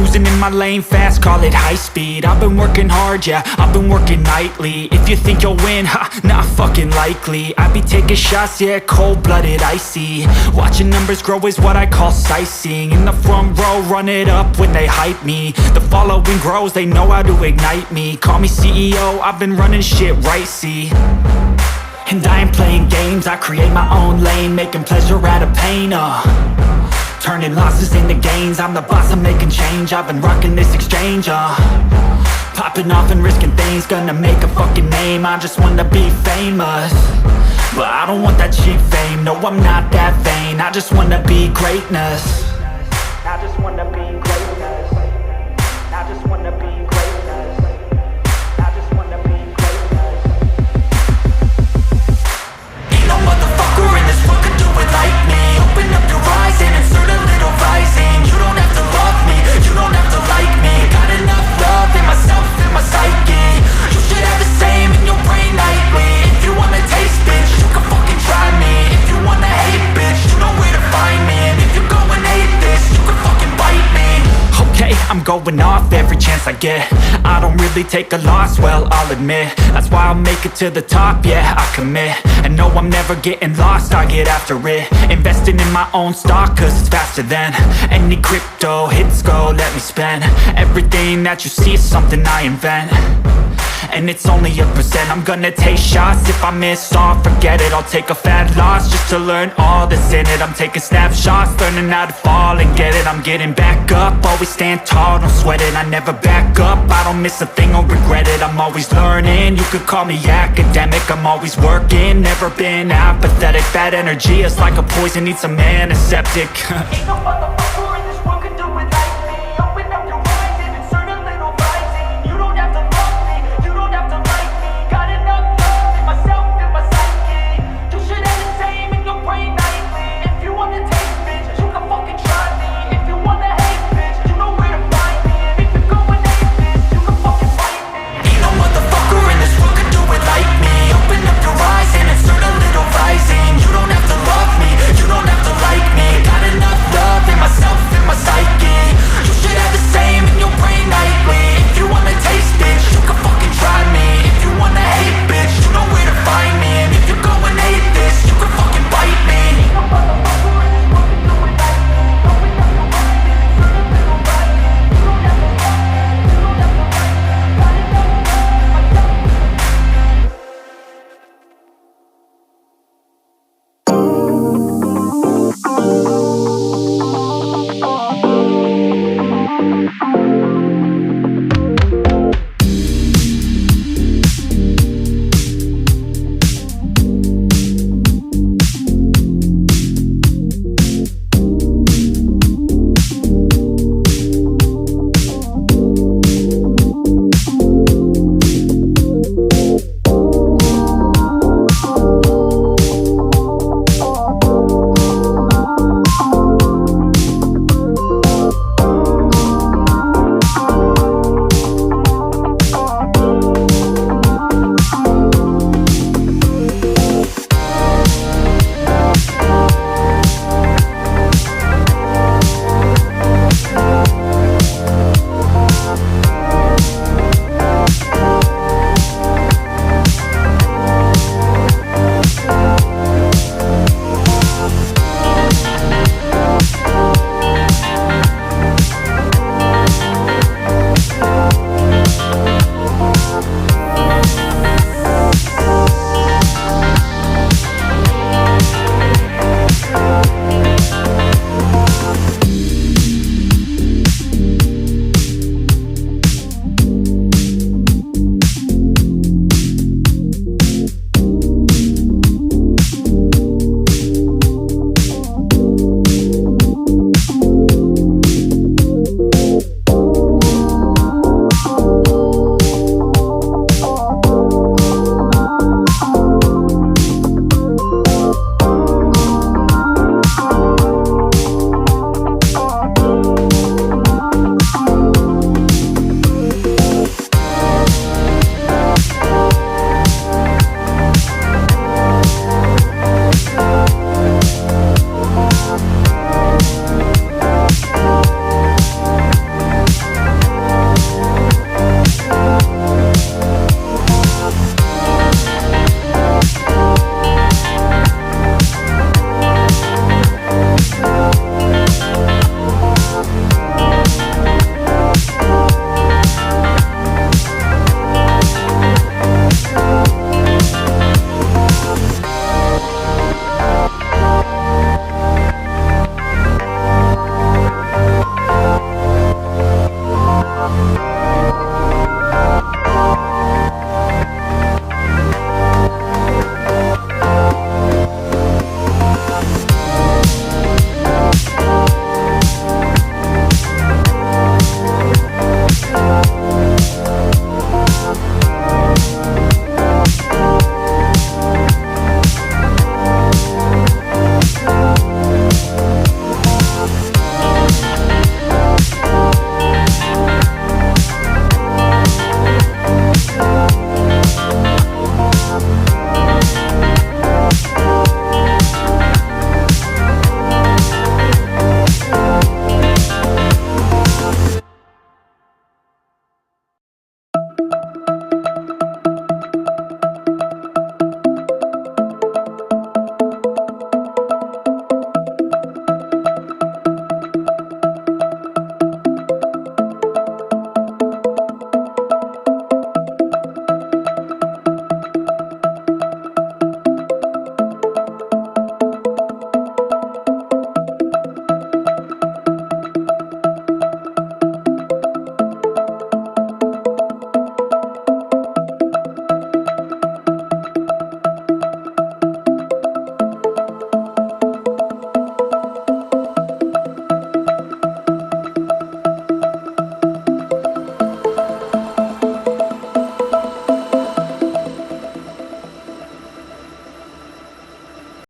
Cruising in my lane fast, call it high speed. I've been working hard, yeah, I've been working nightly. If you think you'll win, ha, not fucking likely. I be taking shots, yeah, cold-blooded, icy. Watching numbers grow is what I call sightseeing. In the front row, run it up when they hype me. The following grows, they know how to ignite me. Call me CEO, I've been running shit right, see. And I ain't playing games, I create my own lane, making pleasure out of pain, turning losses into gains. I'm the boss, I'm making change. I've been rocking this exchange, popping off and risking things. Gonna make a fucking name, I just wanna be famous. But I don't want that cheap fame, no I'm not that vain. I just wanna be greatness. I just wanna be greatness. I just wanna be greatness. I just wanna be greatness. Ain't no motherfucker in this world could do it like me. Open up your eyes and insert a little rising. You don't have to love me, you don't have to like me. Got enough love in myself and my psyche. You should have the same in your brain nightly. If you wanna taste, bitch, you can fucking try me. If you wanna hate, bitch, you know where to find me. And if you go and hate this, you can fucking bite me. Okay, I'm going off every chance I get. I don't really take a loss, well, I'll admit. That's why I'll make it to the top, yeah, I commit. And no, I'm never getting lost, I get after it. Investing in my own stock, cause it's faster than any crypto hits go, let me spend. Everything that you see is something I invent. And it's only a percent. I'm gonna take shots. If I miss all, forget it. I'll take a fat loss just to learn all that's in it. I'm taking snapshots, learning how to fall and get it. I'm getting back up, always stand tall, don't sweat it. I never back up, I don't miss a thing or regret it. I'm always learning, you could call me academic. I'm always working, never been apathetic. Bad energy is like a poison, needs some antiseptic. Ain't no